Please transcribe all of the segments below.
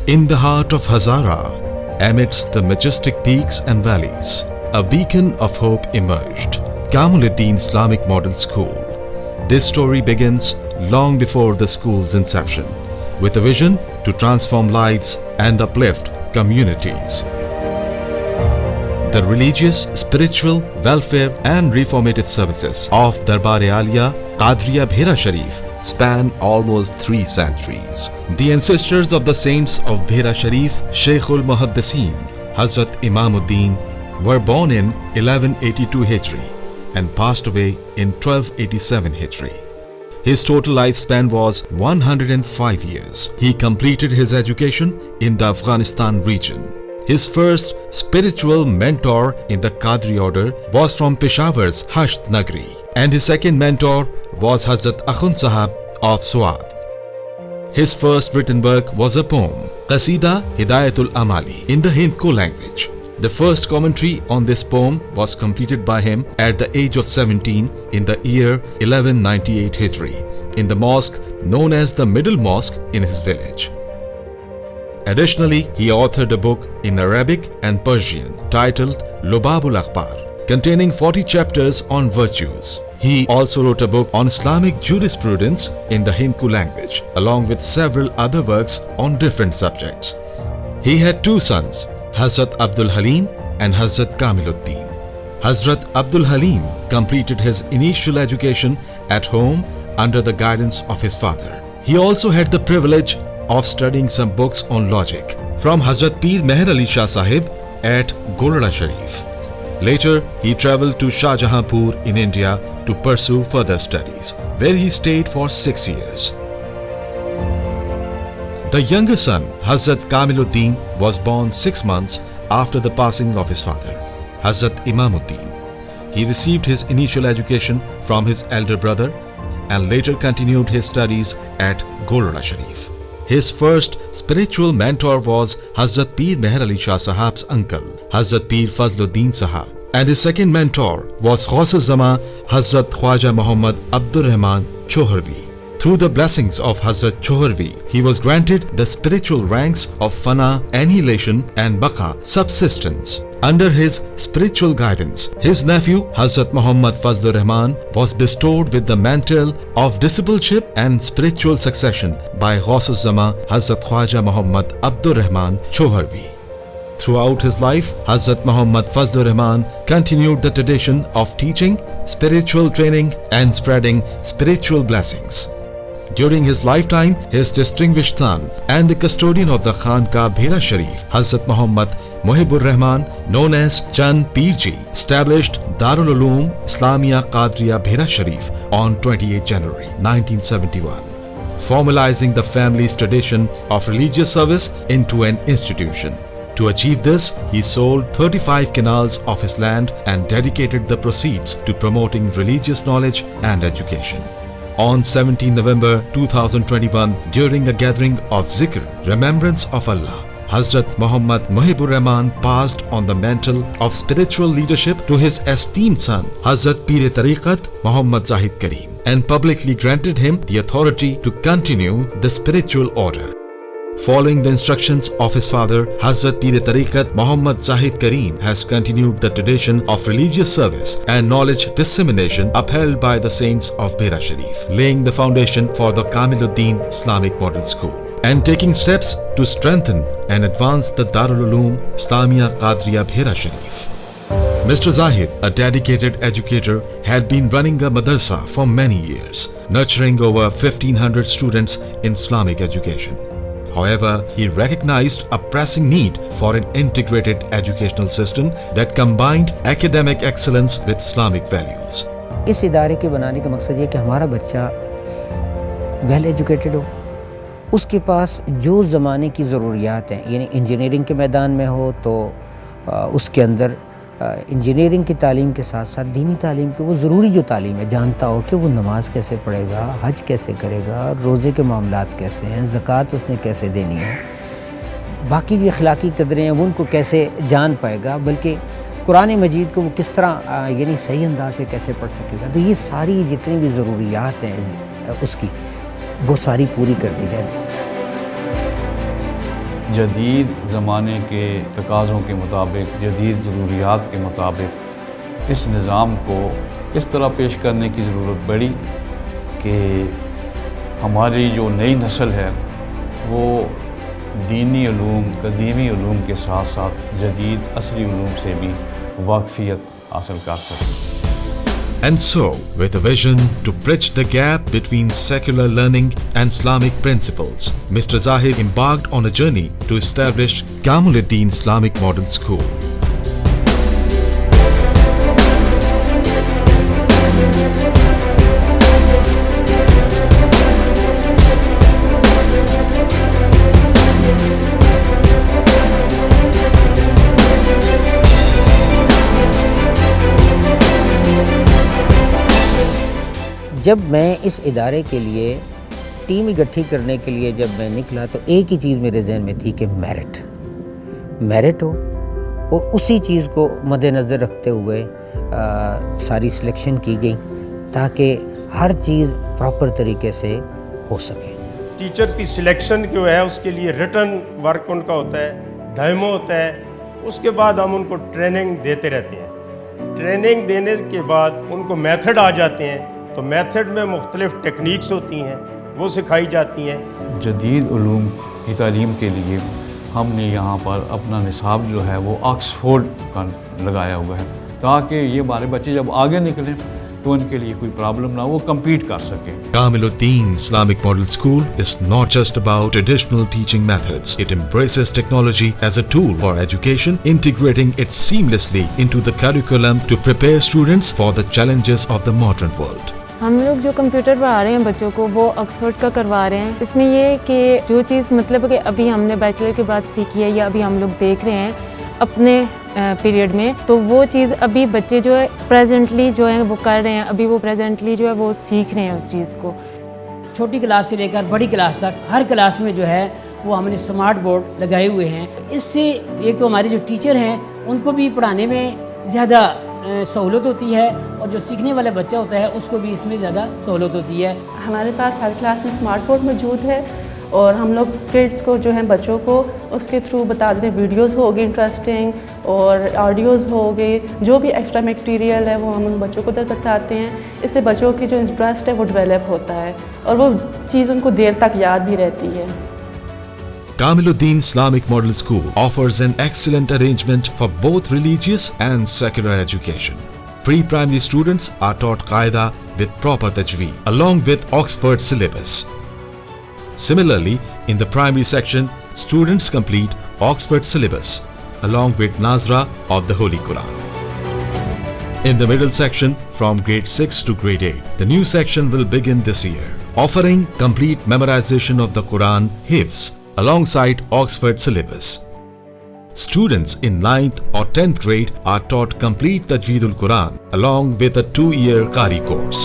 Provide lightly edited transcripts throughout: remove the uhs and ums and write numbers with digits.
In the heart of Hazara, amidst the majestic peaks and valleys, a beacon of hope emerged, Kamuluddin Islamic Model School. This story begins long before the school's inception, with a vision to transform lives and uplift communities. The religious, spiritual, welfare and reformative services of Darbar-e-Aliya Qadriya Bhera Sharif span almost 3 centuries. The ancestors of the saints of Bhera Sharif, Sheikhul Muhaddiseen, Hazrat Imamuddin, were born in 1182 Hijri and passed away in 1287 Hijri. His total lifespan was 105 years. He completed his education in the Afghanistan region. His first spiritual mentor in the Qadri order was from Peshawar's Hasht Nagri, and his second mentor was Hazrat Akhund Sahab of Swat. His first written work was a poem, Qasida Hidayatul Amali, in the Hindko language. The first commentary on this poem was completed by him at the age of 17 in the year 1198 Hijri, in the mosque known as the Middle Mosque in his village. Additionally, he authored a book in Arabic and Persian titled Lubabul Akhbar, containing 40 chapters on virtues. He also wrote a book on Islamic jurisprudence in the Hindko language, along with several other works on different subjects. He had 2 sons, Hazrat Abdul Halim and Hazrat Kamiluddin. Hazrat Abdul Halim completed his initial education at home under the guidance of his father. He also had the privilege of studying some books on logic from Hazrat Pir Meher Ali Shah Sahib at Golda Sharif. Later, he travelled to Shahjahanpur in India to pursue further studies, where he stayed for 6 years. The younger son, Hazrat Kamiluddin, was born 6 months after the passing of his father, Hazrat Imamuddin. He received his initial education from his elder brother and later continued his studies at Golda Sharif. His first spiritual mentor was Hazrat Pir Meher Ali Shah Sahab's uncle, Hazrat Pir Fazluddin Sahab, and his second mentor was Ghaus-uz-Zaman Hazrat Khwaja Muhammad Abdur Rahman Choharvi. Through the blessings of Hazrat Choharvi, he was granted the spiritual ranks of Fana, Annihilation and Baqa, subsistence. Under his spiritual guidance, his nephew Hazrat Muhammad Fazlur Rahman was bestowed with the mantle of discipleship and spiritual succession by Ghaus-uz-Zaman Hazrat Khwaja Muhammad Abdur Rahman Choharvi. Throughout his life, Hazrat Muhammad Fazlur Rahman continued the tradition of teaching, spiritual training and spreading spiritual blessings. During his lifetime, his distinguished son and the custodian of the Khanqah Bhera Sharif, Hazrat Muhammad Muhibur Rahman, known as Chand Pirji, established Darul Uloom Islamia Qadriya Bhera Sharif on 28 January 1971, formalizing the family's tradition of religious service into an institution. To achieve this, he sold 35 canals of his land and dedicated the proceeds to promoting religious knowledge and education. On 17 November 2021, during a gathering of Zikr, remembrance of Allah, Hazrat Muhammad Muhibur Rahman passed on the mantle of spiritual leadership to his esteemed son, Hazrat Pir-e-Tariqat Muhammad Zahid Karim, and publicly granted him the authority to continue the spiritual order. Following the instructions of his father, Hazrat Pir-e-Tariqat Muhammad Zahid Karim has continued the tradition of religious service and knowledge dissemination upheld by the saints of Bhera Sharif, laying the foundation for the Kamiluddin Islamic Model School and taking steps to strengthen and advance the Darul Uloom Islamia Qadriya Bhera Sharif. Mr. Zahid, a dedicated educator, had been running a madrasa for many years, nurturing over 1,500 students in Islamic education. However, he recognized a pressing need for an integrated educational system that combined academic excellence with Islamic values. इस इदारे के बनाने का मकसद ये कि हमारा बच्चा वेल एजुकेटेड हो, उसके पास जो ज़माने की ज़रूरियात हैं, यानी इंजीनियरिंग के मैदान में हो तो उसके अंदर इंजीनियरिंग की तालीम के साथ साथ दीनी तालीम की वो ज़रूरी जो तालीम है, जानता हो कि वो नमाज कैसे पढ़ेगा, हज कैसे करेगा, रोज़े के मामलात कैसे हैं, ज़कात उसने कैसे देनी है, बाकी जो अखलाकी कदरें हैं वो उनको कैसे जान पाएगा, बल्कि कुरान मजीद को वो किस तरह यानी सही अंदाज से कैसे पढ़ सकेगा। तो ये सारी जितनी भी ज़रूरियात हैं उसकी, वो सारी पूरी कर दी जाए। جدید زمانے کے تقاضوں کے مطابق، جدید ضروریات کے مطابق اس نظام کو اس طرح پیش کرنے کی ضرورت پڑی کہ ہماری جو نئی نسل ہے وہ دینی علوم، قدیمی علوم کے ساتھ ساتھ جدید عصری علوم سے بھی واقفیت حاصل کر سکے. And so, with a vision to bridge the gap between secular learning and Islamic principles, Mr. Zahid embarked on a journey to establish Kamiluddin Islamic Model School. جب میں اس ادارے کے لیے ٹیم اکٹھی کرنے کے لیے جب میں نکلا تو ایک ہی چیز میرے ذہن میں تھی کہ میرٹ ہو، اور اسی چیز کو مد نظر رکھتے ہوئے ساری سلیکشن کی گئی تاکہ ہر چیز پراپر طریقے سے ہو سکے. ٹیچرز کی سلیکشن جو ہے اس کے لیے ریٹن ورک ان کا ہوتا ہے، ڈیمو ہوتا ہے، اس کے بعد ہم ان کو ٹریننگ دیتے رہتے ہیں. ٹریننگ دینے کے بعد ان کو میتھڈ آ جاتے ہیں، تو میتھڈ میں مختلف ٹیکنیکس ہوتی ہیں، وہ سکھائی جاتی ہیں. جدید علوم کی تعلیم کے لیے ہم نے یہاں پر اپنا نصاب جو ہے وہ آکسفورڈ کا لگایا ہوا ہے تاکہ یہ ہمارے بچے جب آگے نکلیں تو ان کے لیے کوئی پرابلم نہ ہو، وہ کمپیٹ کر سکیں. Kamiluddin Islamic Model School is not just about traditional teaching methods. It embraces technology as a tool for education, integrating it seamlessly into the curriculum to prepare students for the challenges of the modern world. ہم لوگ جو computer پڑھا رہے ہیں بچوں کو وہ Oxford کا کروا رہے ہیں. اس میں یہ کہ جو چیز مطلب کہ ابھی ہم نے بیچلر کے بعد سیکھی ہے یا ابھی ہم لوگ دیکھ رہے ہیں اپنے پیریڈ میں، تو وہ چیز ابھی بچے جو ہے پریزنٹلی جو ہے وہ کر رہے ہیں، ابھی وہ پریزنٹلی جو ہے وہ سیکھ رہے ہیں اس چیز کو. چھوٹی کلاس سے لے کر بڑی کلاس تک ہر کلاس میں جو ہے وہ ہم نے اسمارٹ بورڈ لگائے ہوئے ہیں. اس سے ایک تو ہمارے جو ٹیچر ہیں ان کو بھی پڑھانے میں زیادہ سہولت ہوتی ہے، اور جو سیکھنے والا بچہ ہوتا ہے اس کو بھی اس میں زیادہ سہولت ہوتی ہے. ہمارے پاس ہر کلاس میں اسمارٹ بورڈ موجود ہے اور ہم لوگ کڈس کو جو ہیں بچوں کو اس کے تھرو بتا دیتے ہیں. ویڈیوز ہو گئی انٹرسٹنگ اور آڈیوز ہو گئی، جو بھی ایکسٹرا میٹیریل ہے وہ ہم ان بچوں کو بتاتے ہیں. اس سے بچوں کی جو انٹرسٹ ہے وہ ڈیولپ ہوتا ہے اور وہ چیز ان کو دیر تک یاد بھی رہتی ہے. Kamiluddin Islamic Model School offers an excellent arrangement for both religious and secular education. Pre-primary students are taught Qaida with proper tajweed, along with Oxford syllabus. Similarly, in the primary section, students complete Oxford syllabus, along with Nazra of the Holy Quran. In the middle section, from grade 6 to grade 8, the new section will begin this year, offering complete memorization of the Quran, Hifz, alongside Oxford syllabus. Students in 9th or 10th grade are taught complete Tajweedul Quran along with a 2-year Qari course.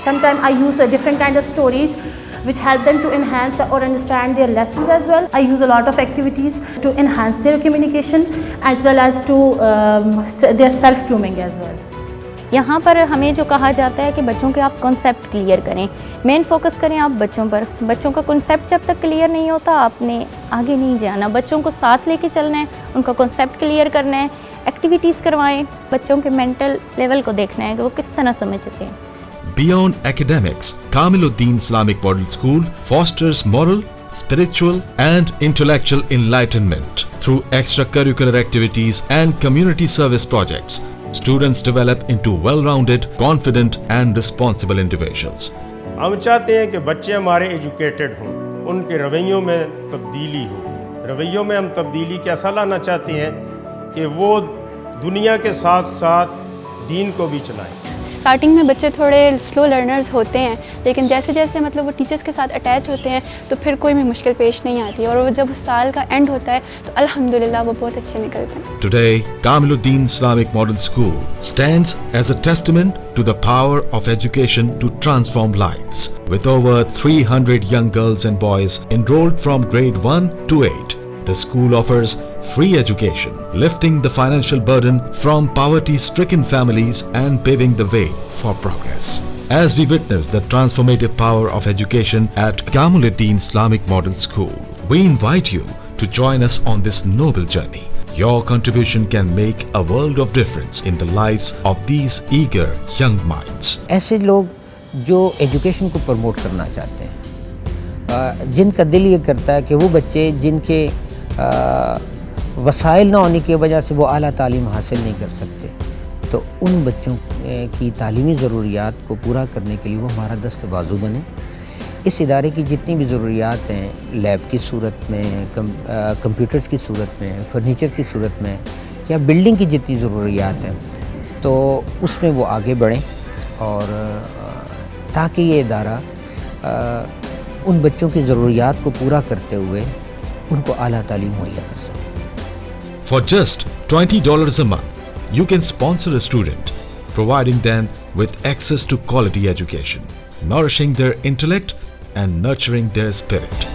Sometimes I use different kind of stories which help them to enhance or understand their lessons as well. I use a lot of activities to enhance their communication as well as to their self-grooming as well. یہاں پر ہمیں جو کہا جاتا ہے کہ بچوں کے آپ کنسیپٹ کلیئر کریں، مین فوکس کریں آپ بچوں پر. بچوں کا کنسیپٹ جب تک کلیئر نہیں ہوتا آپ نے آگے نہیں جانا. بچوں کو ساتھ لے کے چلنا ہے، ان کا کنسیپٹ کلیئر کرنا ہے، ایکٹیویٹیز کروائیں، بچوں کے مینٹل لیول کو دیکھنا ہے کہ وہ کس طرح سمجھتے ہیں. Beyond academics, Kamiluddin Islamic Model School fosters moral, spiritual and intellectual enlightenment through extracurricular activities and community service projects. Students develop into well-rounded, confident and responsible individuals. ہم چاہتے ہیں کہ بچے ہمارے ایجوکیٹڈ ہوں، ان کے رویوں میں تبدیلی ہو. رویوں میں ہم تبدیلی کیسا لانا چاہتے ہیں کہ وہ دنیا کے ساتھ ساتھ دین کو بھی چلائیں. اسٹارٹنگ میں بچے تھوڑے سلو لرنرز ہوتے ہیں، لیکن جیسے جیسے مطلب وہ ٹیچرز کے ساتھ اٹیچ ہوتے ہیں تو پھر کوئی بھی مشکل پیش نہیں آتی، اور وہ جب اس سال کا اینڈ ہوتا ہے تو الحمدللہ وہ بہت اچھے نکلتے ہیں. Today, Kamiluddin Islamic Model School stands as a testament to the power of education to transform lives. With over 300 young girls and boys enrolled from grade 1 to 8, the school offers free education, lifting the financial burden from poverty-stricken families and paving the way for progress. as we witness the transformative power of education at Kamaluddin Islamic Model School. We invite you to join us on this noble journey. Your contribution can make a world of difference in the lives of these eager young minds. ऐसे लोग जो education को promote करना चाहते हैं, जिनका दिल ये करता है कि वो बच्चे जिनके वसाइल ना होने की वजह से वो आला तालीम हासिल नहीं कर सकते, तो उन बच्चों की तालीमी ज़रूरियात को पूरा करने के लिए वो हमारा दस्त बाजू बने। इस इदारे की जितनी भी ज़रूरियात हैं, लैब की सूरत में, कंप्यूटर्स की सूरत में, फर्नीचर की सूरत में, या बिल्डिंग की जितनी ज़रूरियात हैं, तो उसमें वो आगे बढ़ें, और ताकि ये इदारा उन बच्चों की ज़रूरियात को पूरा करते हुए उनको आला तालीम मुहैया कर सके। For just $20 a month, you can sponsor a student, providing them with access to quality education, nourishing their intellect and nurturing their spirit.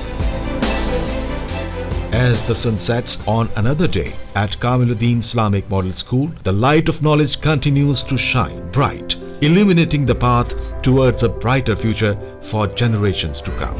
As the sun sets on another day at Kamaluddin Islamic Model School, the light of knowledge continues to shine bright, illuminating the path towards a brighter future for generations to come.